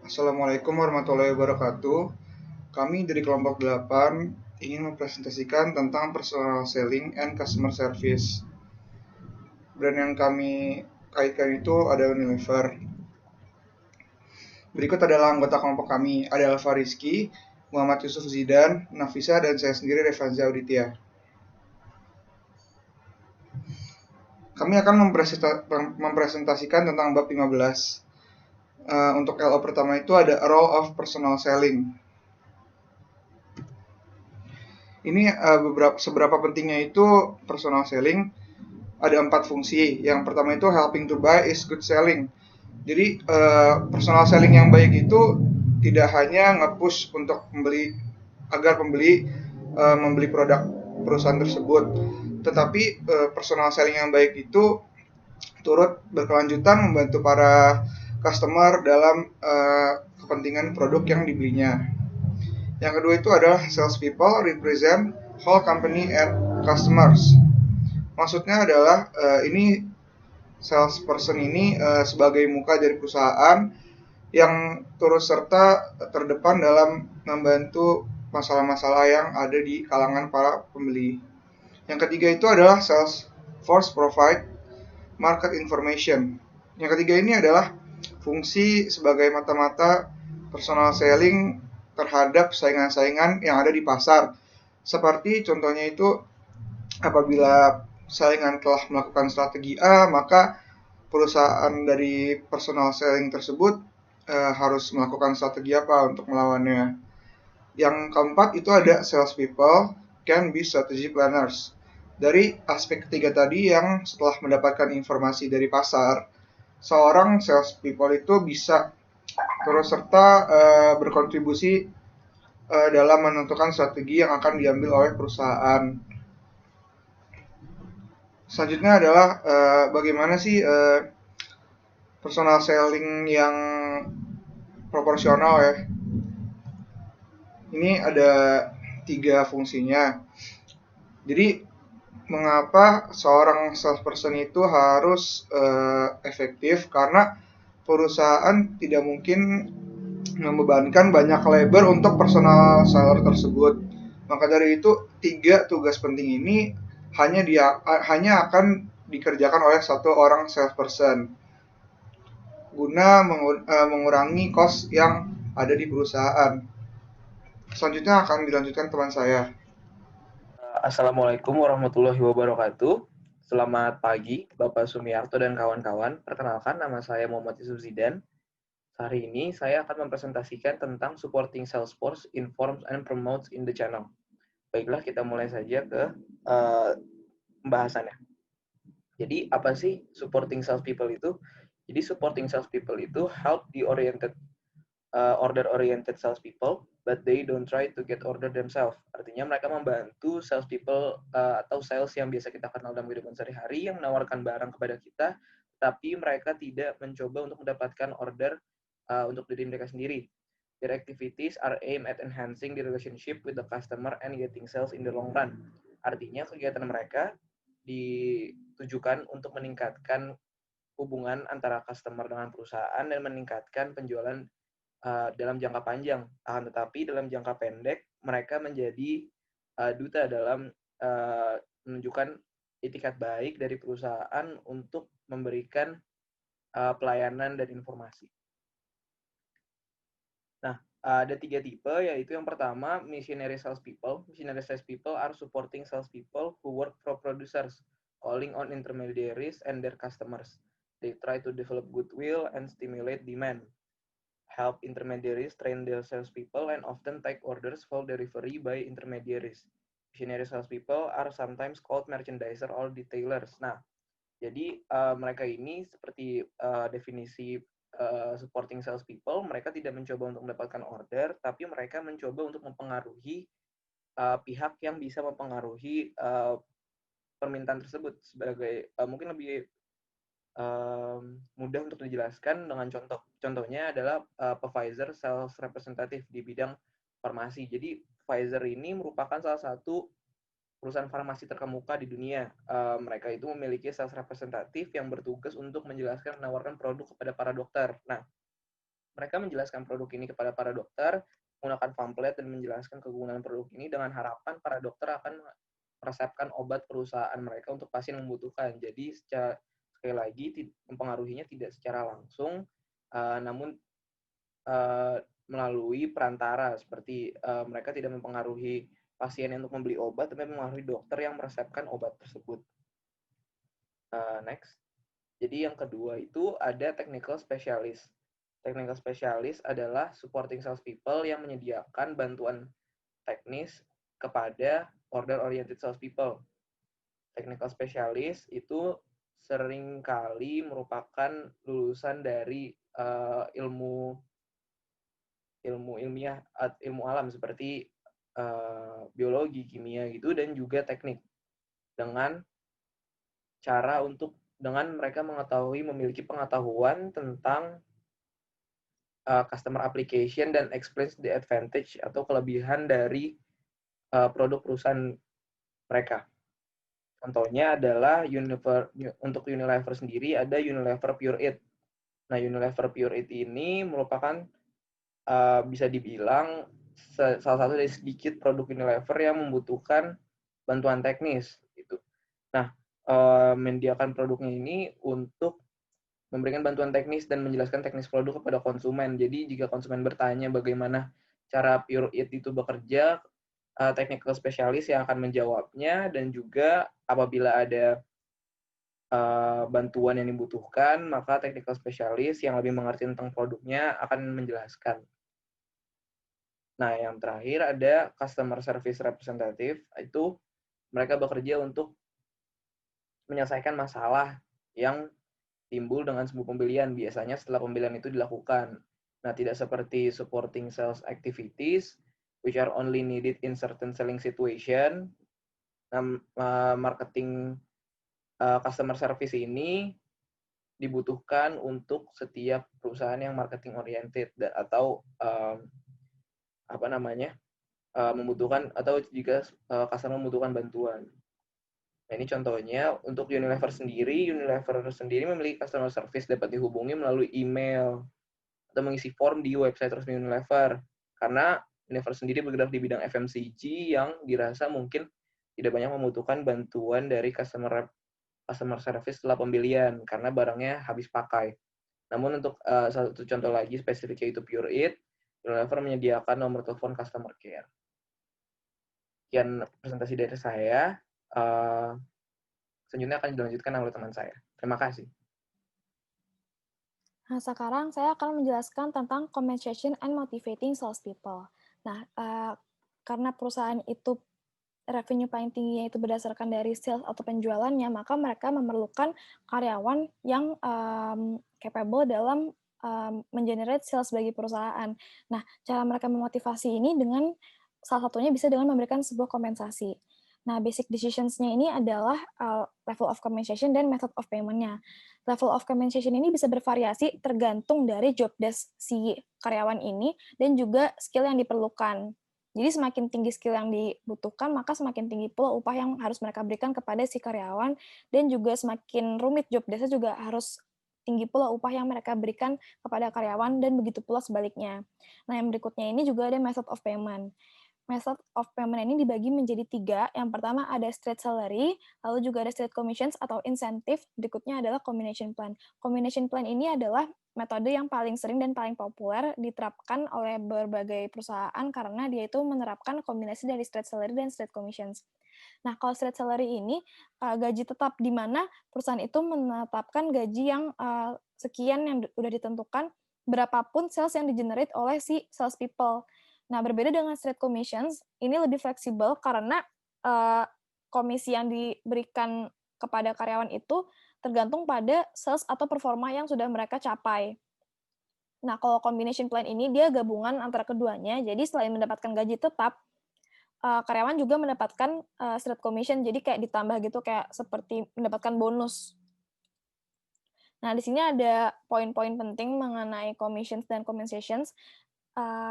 Assalamualaikum warahmatullahi wabarakatuh. Kami dari kelompok 8 ingin mempresentasikan tentang personal selling and customer service. Brand yang kami kaitkan itu ada Unilever. Berikut adalah anggota kelompok kami, ada Alfa Rizky, Muhammad Yusuf Zidan, Nafisa, dan saya sendiri Revanza Auditya. Kami akan mempresentasikan tentang bab 15. Untuk LO pertama itu ada Role of Personal Selling. Ini seberapa pentingnya itu personal selling. Ada 4 fungsi. Yang pertama itu helping to buy is good selling. Jadi personal selling yang baik itu tidak hanya nge-push untuk membeli agar pembeli membeli produk perusahaan tersebut, tetapi personal selling yang baik itu turut berkelanjutan membantu para customer dalam kepentingan produk yang dibelinya. Yang kedua itu adalah sales people represent whole company and customers. Maksudnya adalah ini salesperson ini sebagai muka dari perusahaan yang turut serta terdepan dalam membantu masalah-masalah yang ada di kalangan para pembeli. Yang ketiga itu adalah sales force provide market information. Yang ketiga ini adalah fungsi sebagai mata-mata personal selling terhadap saingan-saingan yang ada di pasar. Seperti contohnya itu apabila saingan telah melakukan strategi A, maka perusahaan dari personal selling tersebut harus melakukan strategi apa untuk melawannya. Yang keempat itu ada sales people can be strategy planners. Dari aspek ketiga tadi yang setelah mendapatkan informasi dari pasar, seorang sales people itu bisa terus serta berkontribusi dalam menentukan strategi yang akan diambil oleh perusahaan. Selanjutnya adalah bagaimana sih personal selling yang proporsional ya. Ini ada 3 fungsinya. Jadi mengapa seorang salesperson itu harus efektif? Karena perusahaan tidak mungkin membebankan banyak labor untuk personal seller tersebut. Maka dari itu 3 tugas penting ini hanya akan dikerjakan oleh satu orang salesperson guna mengurangi cost yang ada di perusahaan. Selanjutnya akan dilanjutkan teman saya. Assalamualaikum warahmatullahi wabarakatuh. Selamat pagi, Bapak Sumiarto dan kawan-kawan. Perkenalkan, nama saya Muhammad Yusuf Zidan. Hari ini saya akan mempresentasikan tentang supporting Salesforce informs and promotes in the channel. Baiklah, kita mulai saja ke pembahasannya. Jadi, apa sih supporting salespeople itu? Jadi, supporting salespeople itu help the order-oriented salespeople, but they don't try to get order themselves. Artinya mereka membantu salespeople atau sales yang biasa kita kenal dalam kehidupan sehari-hari yang menawarkan barang kepada kita, tapi mereka tidak mencoba untuk mendapatkan order untuk diri mereka sendiri. Their activities are aimed at enhancing the relationship with the customer and getting sales in the long run. Artinya kegiatan mereka ditujukan untuk meningkatkan hubungan antara customer dengan perusahaan dan meningkatkan penjualan dalam jangka panjang. Akan tetapi dalam jangka pendek mereka menjadi duta dalam menunjukkan itikat baik dari perusahaan untuk memberikan pelayanan dan informasi. Nah, ada 3 tipe, yaitu yang pertama missionary salespeople. Missionary salespeople are supporting salespeople who work for producers, calling on intermediaries and their customers. They try to develop goodwill and stimulate demand. Help intermediaries train their salespeople and often take orders for delivery by intermediaries. Missionary salespeople are sometimes called merchandiser or detailers. Nah, jadi mereka ini seperti definisi supporting salespeople, mereka tidak mencoba untuk mendapatkan order, tapi mereka mencoba untuk mempengaruhi pihak yang bisa mempengaruhi permintaan tersebut sebagai mungkin lebih mudah untuk dijelaskan dengan contoh. Contohnya adalah Pfizer sales representative di bidang farmasi. Jadi Pfizer ini merupakan salah satu perusahaan farmasi terkemuka di dunia. Mereka itu memiliki sales representative yang bertugas untuk menjelaskan menawarkan produk kepada para dokter. Nah, mereka menjelaskan produk ini kepada para dokter, menggunakan pamflet dan menjelaskan kegunaan produk ini dengan harapan para dokter akan meresepkan obat perusahaan mereka untuk pasien yang membutuhkan. Jadi sekali lagi mempengaruhinya tidak secara langsung, namun melalui perantara seperti mereka tidak mempengaruhi pasien untuk membeli obat, tapi mempengaruhi dokter yang meresepkan obat tersebut. Next. Jadi yang kedua itu ada technical specialist. Technical specialist adalah supporting salespeople yang menyediakan bantuan teknis kepada order-oriented salespeople. Technical specialist itu seringkali merupakan lulusan dari ilmu ilmiah, ilmu alam seperti biologi, kimia gitu, dan juga teknik dengan cara dengan mereka memiliki pengetahuan tentang customer application dan explains the advantage atau kelebihan dari produk perusahaan mereka. Contohnya adalah untuk Unilever sendiri ada Unilever Pure It. Nah, Unilever Pure It ini merupakan bisa dibilang salah satu dari sedikit produk Unilever yang membutuhkan bantuan teknis gitu. Nah, menyediakan produknya ini untuk memberikan bantuan teknis dan menjelaskan teknis produk kepada konsumen. Jadi jika konsumen bertanya bagaimana cara Pure It itu bekerja, technical specialist yang akan menjawabnya, dan juga apabila ada bantuan yang dibutuhkan, maka technical specialist yang lebih mengerti tentang produknya akan menjelaskan. Nah, yang terakhir ada customer service representative, itu mereka bekerja untuk menyelesaikan masalah yang timbul dengan sebuah pembelian, biasanya setelah pembelian itu dilakukan. Nah, tidak seperti supporting sales activities, which are only needed in certain selling situation. Nah, marketing customer service ini dibutuhkan untuk setiap perusahaan yang marketing oriented atau membutuhkan, atau jika customer membutuhkan bantuan. Nah, ini contohnya untuk Unilever sendiri memiliki customer service dapat dihubungi melalui email atau mengisi form di website resmi Unilever. Karena Unilever sendiri bergerak di bidang FMCG yang dirasa mungkin tidak banyak membutuhkan bantuan dari customer service setelah pembelian karena barangnya habis pakai. Namun untuk satu contoh lagi spesifik yaitu Pure It, Unilever menyediakan nomor telepon customer care. Sekian presentasi dari saya. Selanjutnya akan dilanjutkan oleh teman saya. Terima kasih. Nah, sekarang saya akan menjelaskan tentang compensation and motivating salespeople. Nah, karena perusahaan itu revenue paling tingginya itu berdasarkan dari sales atau penjualannya, maka mereka memerlukan karyawan yang capable dalam mengenerate sales bagi perusahaan. Nah, cara mereka memotivasi ini dengan salah satunya bisa dengan memberikan sebuah kompensasi. Nah, basic decisions-nya ini adalah level of compensation dan method of payment-nya. Level of compensation ini bisa bervariasi tergantung dari job desk si karyawan ini dan juga skill yang diperlukan. Jadi semakin tinggi skill yang dibutuhkan, maka semakin tinggi pula upah yang harus mereka berikan kepada si karyawan, dan juga semakin rumit job desk-nya juga harus tinggi pula upah yang mereka berikan kepada karyawan, dan begitu pula sebaliknya. Nah, yang berikutnya ini juga ada method of payment. Method of payment ini dibagi menjadi 3. Yang pertama ada straight salary, lalu juga ada straight commissions atau incentive, berikutnya adalah combination plan. Combination plan ini adalah metode yang paling sering dan paling populer diterapkan oleh berbagai perusahaan karena dia itu menerapkan kombinasi dari straight salary dan straight commissions. Nah, kalau straight salary ini gaji tetap, di mana perusahaan itu menetapkan gaji yang sekian yang sudah ditentukan berapapun sales yang di-generate oleh si sales people. Nah, berbeda dengan straight commissions, ini lebih fleksibel karena komisi yang diberikan kepada karyawan itu tergantung pada sales atau performa yang sudah mereka capai. Nah, kalau combination plan ini dia gabungan antara keduanya, jadi selain mendapatkan gaji tetap, karyawan juga mendapatkan straight commission, jadi kayak ditambah gitu, kayak seperti mendapatkan bonus. Nah, di sini ada poin-poin penting mengenai commissions dan compensations.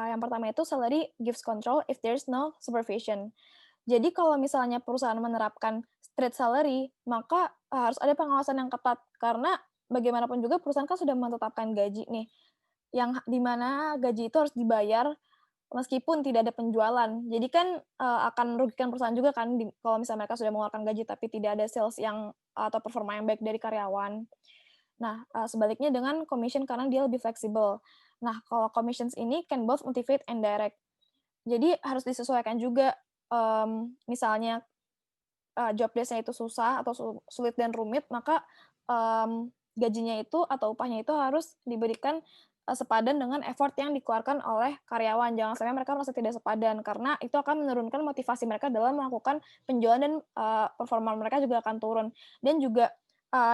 Yang pertama itu salary gives control if there's no supervision. Jadi kalau misalnya perusahaan menerapkan straight salary, maka harus ada pengawasan yang ketat karena bagaimanapun juga perusahaan kan sudah menetapkan gaji nih. yang di mana gaji itu harus dibayar meskipun tidak ada penjualan. Jadi kan, akan merugikan perusahaan juga kan kalau misalnya mereka sudah mengeluarkan gaji tapi tidak ada sales yang atau performa yang baik dari karyawan. Nah, sebaliknya dengan commission karena dia lebih fleksibel. Nah, kalau commissions ini can both motivate and direct. Jadi harus disesuaikan juga, misalnya, job desk-nya itu susah atau sulit dan rumit, maka, gajinya itu atau upahnya itu harus diberikan, sepadan dengan effort yang dikeluarkan oleh karyawan. Jangan sampai mereka merasa tidak sepadan, karena itu akan menurunkan motivasi mereka dalam melakukan penjualan dan, performa mereka juga akan turun. Dan juga,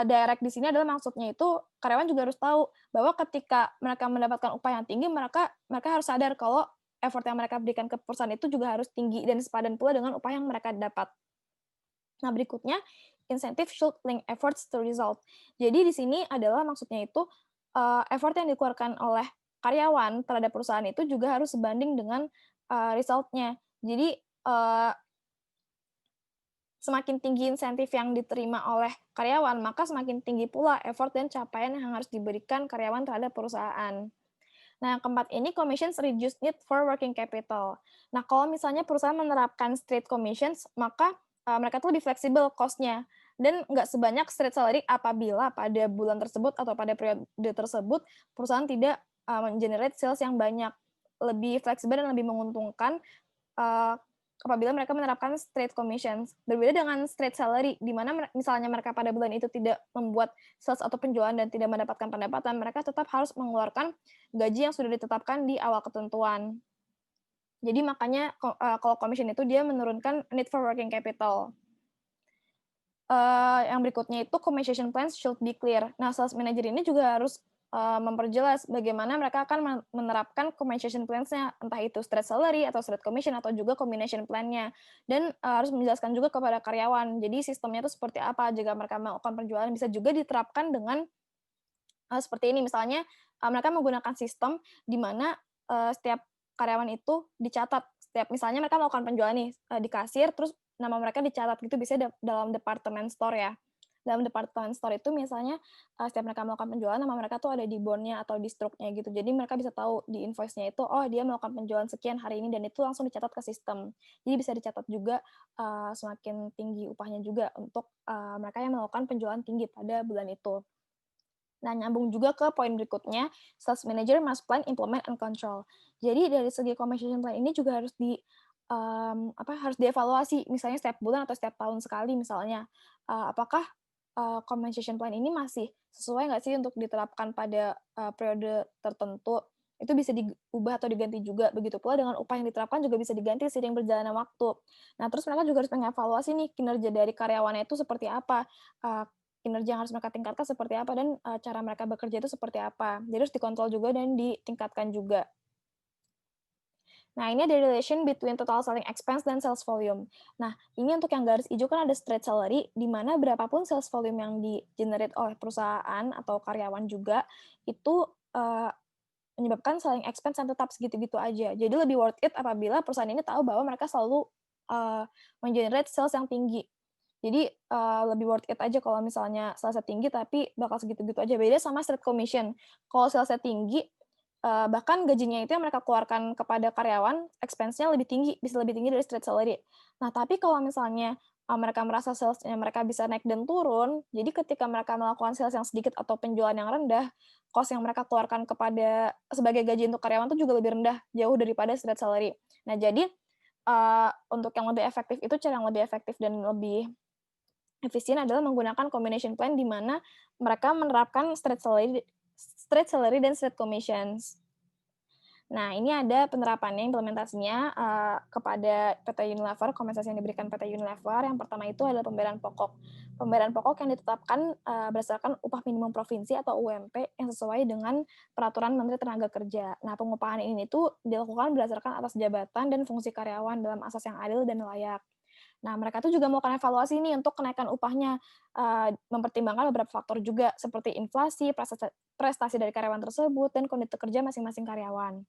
direct di sini adalah maksudnya itu karyawan juga harus tahu bahwa ketika mereka mendapatkan upah yang tinggi, mereka mereka harus sadar kalau effort yang mereka berikan ke perusahaan itu juga harus tinggi dan sepadan pula dengan upah yang mereka dapat. Nah, berikutnya, incentive should link efforts to result. Jadi di sini adalah maksudnya itu, effort yang dikeluarkan oleh karyawan terhadap perusahaan itu juga harus sebanding dengan, result-nya. Jadi, semakin tinggi insentif yang diterima oleh karyawan, maka semakin tinggi pula effort dan capaian yang harus diberikan karyawan terhadap perusahaan. Nah, yang keempat ini commissions reduce need for working capital. Nah, kalau misalnya perusahaan menerapkan straight commissions, maka mereka tuh lebih fleksibel cost-nya dan nggak sebanyak straight salary apabila pada bulan tersebut atau pada periode tersebut perusahaan tidak men-generate sales yang banyak. Lebih fleksibel dan lebih menguntungkan uh, apabila mereka menerapkan straight commissions. Berbeda dengan straight salary, di mana misalnya mereka pada bulan itu tidak membuat sales atau penjualan dan tidak mendapatkan pendapatan, mereka tetap harus mengeluarkan gaji yang sudah ditetapkan di awal ketentuan. Jadi makanya kalau commission itu dia menurunkan need for working capital. Yang berikutnya itu compensation plans should be clear. Nah, sales manager ini juga harus memperjelas bagaimana mereka akan menerapkan compensation plans-nya, entah itu straight salary atau straight commission atau juga combination plan-nya. Dan harus menjelaskan juga kepada karyawan. Jadi sistemnya itu seperti apa jika mereka melakukan penjualan, bisa juga diterapkan dengan seperti ini. Misalnya mereka menggunakan sistem di mana setiap karyawan itu dicatat. Setiap misalnya mereka melakukan penjualan nih di kasir, terus nama mereka dicatat gitu, biasanya dalam departemen store ya. Dalam departemen store itu misalnya setiap mereka melakukan penjualan, nama mereka tuh ada di bond-nya atau di stroke-nya gitu. Jadi mereka bisa tahu di invoice-nya itu, oh dia melakukan penjualan sekian hari ini, dan itu langsung dicatat ke sistem. Jadi bisa dicatat juga semakin tinggi upahnya juga untuk mereka yang melakukan penjualan tinggi pada bulan itu. Nah, nyambung juga ke poin berikutnya, sales manager must plan, implement, and control. Jadi dari segi compensation plan ini juga harus harus dievaluasi, misalnya setiap bulan atau setiap tahun sekali misalnya. Apakah compensation plan ini masih sesuai nggak sih untuk diterapkan pada periode tertentu? Itu bisa diubah atau diganti juga. Begitu pula dengan upah yang diterapkan juga bisa diganti seiring berjalannya waktu. Nah, terus mereka juga harus mengevaluasi nih kinerja dari karyawannya itu seperti apa. Kinerja yang harus mereka tingkatkan seperti apa dan cara mereka bekerja itu seperti apa. Jadi harus dikontrol juga dan ditingkatkan juga. Nah, ini ada relation between total selling expense dan sales volume. Nah, ini untuk yang garis hijau kan ada straight salary, di mana berapapun sales volume yang di-generate oleh perusahaan atau karyawan juga, itu menyebabkan selling expense yang tetap segitu-gitu aja. Jadi lebih worth it apabila perusahaan ini tahu bahwa mereka selalu men-generate sales yang tinggi. Jadi lebih worth it aja kalau misalnya salesnya tinggi tapi bakal segitu-gitu aja. Beda sama straight commission. Kalau salesnya tinggi, bahkan gajinya itu yang mereka keluarkan kepada karyawan, expense-nya lebih tinggi, bisa lebih tinggi dari straight salary. Nah, tapi kalau misalnya mereka merasa sales-nya mereka bisa naik dan turun, jadi ketika mereka melakukan sales yang sedikit atau penjualan yang rendah, cost yang mereka keluarkan kepada sebagai gaji untuk karyawan itu juga lebih rendah, jauh daripada straight salary. Nah, jadi untuk yang lebih efektif itu, cara yang lebih efektif dan lebih efisien adalah menggunakan combination plan di mana mereka menerapkan straight salary dan straight commissions. Nah, ini ada penerapannya, implementasinya kepada PT Unilever, kompensasi yang diberikan PT Unilever. Yang pertama itu adalah pembayaran pokok. Pembayaran pokok yang ditetapkan berdasarkan upah minimum provinsi atau UMP yang sesuai dengan peraturan Menteri Tenaga Kerja. Nah, pengupahan ini tuh dilakukan berdasarkan atas jabatan dan fungsi karyawan dalam asas yang adil dan layak. Nah, mereka tuh juga melakukan evaluasi nih untuk kenaikan upahnya, mempertimbangkan beberapa faktor juga seperti inflasi, prestasi dari karyawan tersebut, dan kondisi kerja masing-masing karyawan.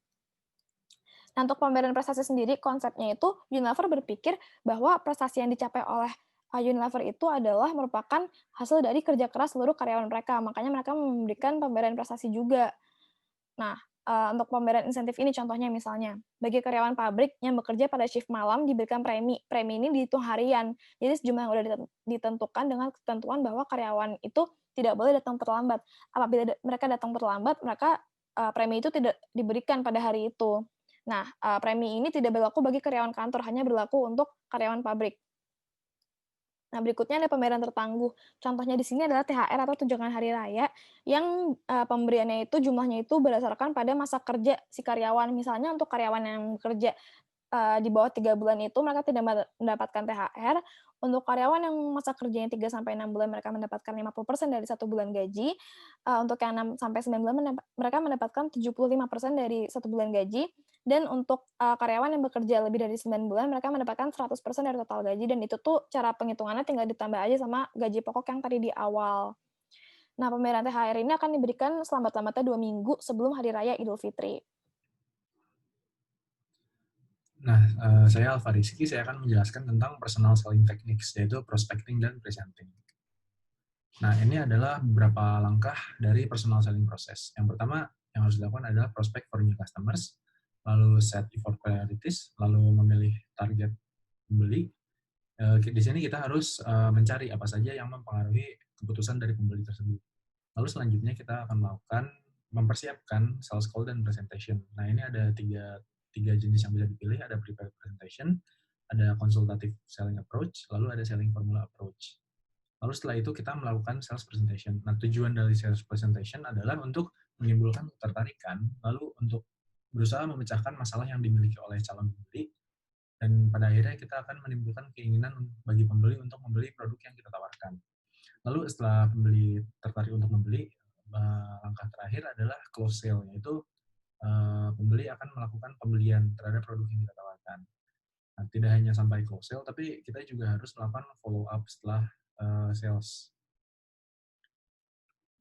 Nah, untuk pembayaran prestasi sendiri, konsepnya itu Unilever berpikir bahwa prestasi yang dicapai oleh Unilever itu adalah merupakan hasil dari kerja keras seluruh karyawan mereka, makanya mereka memberikan pembayaran prestasi juga. Nah, untuk pemberian insentif ini contohnya misalnya, bagi karyawan pabrik yang bekerja pada shift malam diberikan premi. Premi ini dihitung harian. Jadi sejumlah yang udah ditentukan dengan ketentuan bahwa karyawan itu tidak boleh datang terlambat. Apabila mereka datang terlambat, maka premi itu tidak diberikan pada hari itu. Nah, premi ini tidak berlaku bagi karyawan kantor, hanya berlaku untuk karyawan pabrik. Nah, berikutnya ada pembayaran tertangguh. Contohnya di sini adalah THR atau tunjangan hari raya yang, pemberiannya itu jumlahnya itu berdasarkan pada masa kerja si karyawan. Misalnya untuk karyawan yang bekerja di bawah 3 bulan itu mereka tidak mendapatkan THR, untuk karyawan yang masa kerjanya 3 sampai 6 bulan mereka mendapatkan 50% dari 1 bulan gaji, untuk yang 6 sampai 9 bulan mereka mendapatkan 75% dari 1 bulan gaji, dan untuk, karyawan yang bekerja lebih dari 9 bulan mereka mendapatkan 100% dari total gaji, dan itu tuh cara penghitungannya tinggal ditambah aja sama gaji pokok yang tadi di awal. Nah, pembayaran THR ini akan diberikan selambat-lambatnya 2 minggu sebelum hari raya Idul Fitri. Nah, saya Alfa Rizky, saya akan menjelaskan tentang personal selling techniques, yaitu prospecting dan presenting. Nah, ini adalah beberapa langkah dari personal selling process. Yang pertama yang harus dilakukan adalah prospect for new customers, lalu set effort priorities, lalu memilih target pembeli. Di sini kita harus mencari apa saja yang mempengaruhi keputusan dari pembeli tersebut. Lalu selanjutnya kita akan melakukan mempersiapkan sales call dan presentation. Nah, ini ada tiga jenis yang bisa dipilih, ada prepared presentation, ada consultative selling approach, lalu ada selling formula approach. Lalu setelah itu kita melakukan sales presentation. Nah, tujuan dari sales presentation adalah untuk menimbulkan ketertarikan, lalu untuk berusaha memecahkan masalah yang dimiliki oleh calon pembeli, dan pada akhirnya kita akan menimbulkan keinginan bagi pembeli untuk membeli produk yang kita tawarkan. Lalu setelah pembeli tertarik untuk membeli, langkah terakhir adalah close sale, yaitu pembeli akan melakukan pembelian terhadap produk yang kita tawarkan. Nah, tidak hanya sampai close sale, tapi kita juga harus melakukan follow up setelah sales.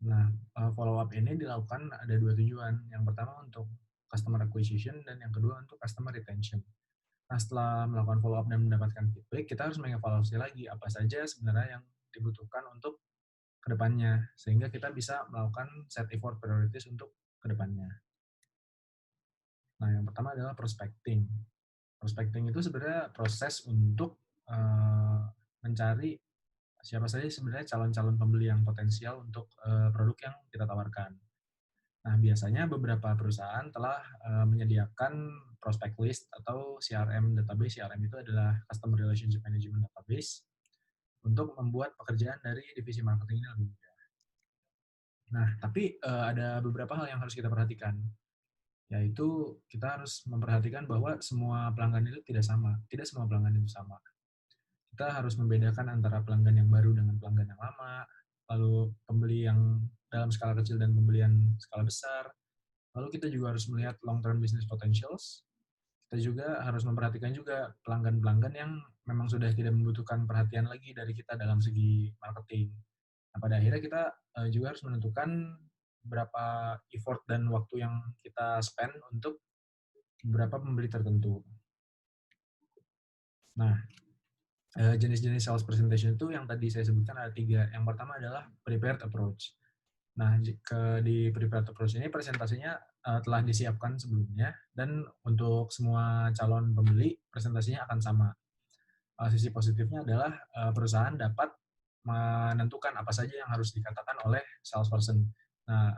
Nah, follow up ini dilakukan ada 2 tujuan. Yang pertama untuk customer acquisition dan yang kedua untuk customer retention. Nah, setelah melakukan follow up dan mendapatkan feedback, kita harus mengevaluasi lagi apa saja sebenarnya yang dibutuhkan untuk kedepannya, sehingga kita bisa melakukan set effort priorities untuk kedepannya. Nah, yang pertama adalah prospecting. Prospecting itu sebenarnya proses untuk mencari siapa saja sebenarnya calon-calon pembeli yang potensial untuk produk yang kita tawarkan. Nah, biasanya beberapa perusahaan telah menyediakan prospect list atau CRM database. CRM itu adalah Customer Relationship Management Database untuk membuat pekerjaan dari divisi marketing ini lebih mudah. Nah, tapi ada beberapa hal yang harus kita perhatikan, yaitu kita harus memperhatikan bahwa semua pelanggan itu tidak sama. Tidak semua pelanggan itu sama. Kita harus membedakan antara pelanggan yang baru dengan pelanggan yang lama, lalu pembeli yang dalam skala kecil dan pembelian skala besar. Lalu kita juga harus melihat long-term business potentials. Kita juga harus memperhatikan juga pelanggan-pelanggan yang memang sudah tidak membutuhkan perhatian lagi dari kita dalam segi marketing. Nah, pada akhirnya kita juga harus menentukan berapa effort dan waktu yang kita spend untuk beberapa pembeli tertentu. Nah, jenis-jenis sales presentation itu yang tadi saya sebutkan ada 3. Yang pertama adalah prepared approach. Nah, di prepared approach ini presentasinya telah disiapkan sebelumnya, dan untuk semua calon pembeli presentasinya akan sama. Sisi positifnya adalah perusahaan dapat menentukan apa saja yang harus dikatakan oleh salesperson. Nah,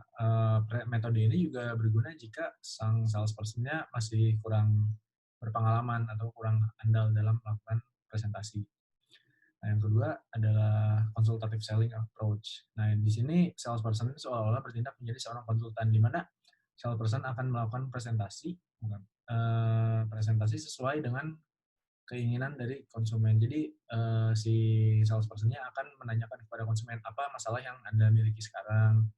metode ini juga berguna jika sang salesperson-nya masih kurang berpengalaman atau kurang andal dalam melakukan presentasi. Nah, yang kedua adalah consultative selling approach. Nah, di sini salesperson itu seolah-olah bertindak menjadi seorang konsultan, di mana salesperson akan melakukan presentasi sesuai dengan keinginan dari konsumen. Jadi si salesperson-nya akan menanyakan kepada konsumen apa masalah yang Anda miliki sekarang,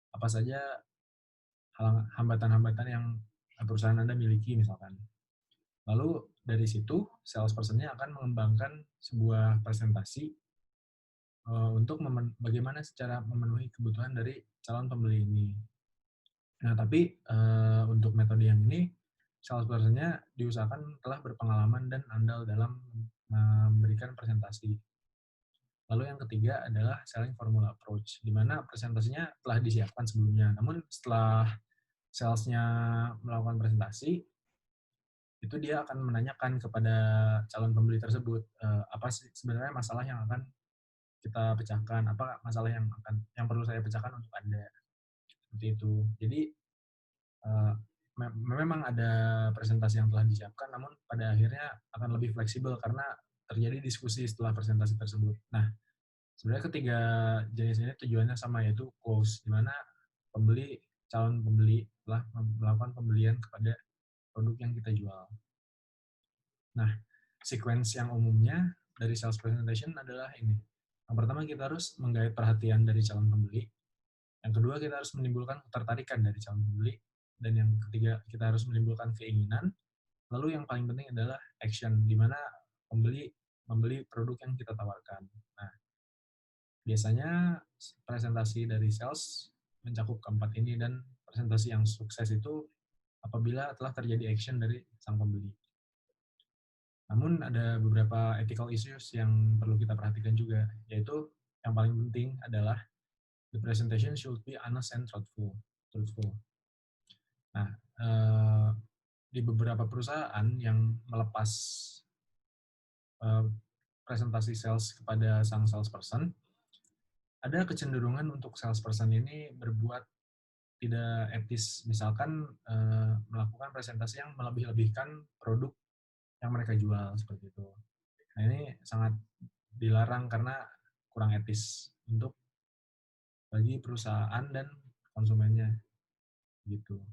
apa saja hambatan-hambatan yang perusahaan Anda miliki misalkan. Lalu dari situ salesperson-nya akan mengembangkan sebuah presentasi untuk bagaimana secara memenuhi kebutuhan dari calon pembeli ini. Nah, tapi untuk metode yang ini, salesperson-nya diusahakan telah berpengalaman dan andal dalam memberikan presentasi. Lalu yang ketiga adalah selling formula approach, di mana presentasinya telah disiapkan sebelumnya. Namun setelah salesnya melakukan presentasi, itu dia akan menanyakan kepada calon pembeli tersebut, apa sih sebenarnya masalah yang akan kita pecahkan, apa masalah yang perlu saya pecahkan untuk Anda, seperti itu. Jadi memang ada presentasi yang telah disiapkan, namun pada akhirnya akan lebih fleksibel karena terjadi diskusi setelah presentasi tersebut. Nah, sebenarnya ketiga jenis ini tujuannya sama, yaitu close, di mana calon pembeli telah melakukan pembelian kepada produk yang kita jual. Nah, sequence yang umumnya dari sales presentation adalah ini. Yang pertama, kita harus menggait perhatian dari calon pembeli. Yang kedua, kita harus menimbulkan ketertarikan dari calon pembeli. Dan yang ketiga, kita harus menimbulkan keinginan. Lalu yang paling penting adalah action, di mana pembeli membeli produk yang kita tawarkan. Nah, biasanya presentasi dari sales mencakup keempat ini, dan presentasi yang sukses itu apabila telah terjadi action dari sang pembeli. Namun ada beberapa ethical issues yang perlu kita perhatikan juga, yaitu yang paling penting adalah the presentation should be honest and truthful. Nah, di beberapa perusahaan yang melepas presentasi sales kepada sang salesperson, ada kecenderungan untuk salesperson ini berbuat tidak etis, misalkan melakukan presentasi yang melebih-lebihkan produk yang mereka jual, seperti itu. Nah, ini sangat dilarang karena kurang etis untuk bagi perusahaan dan konsumennya, gitu.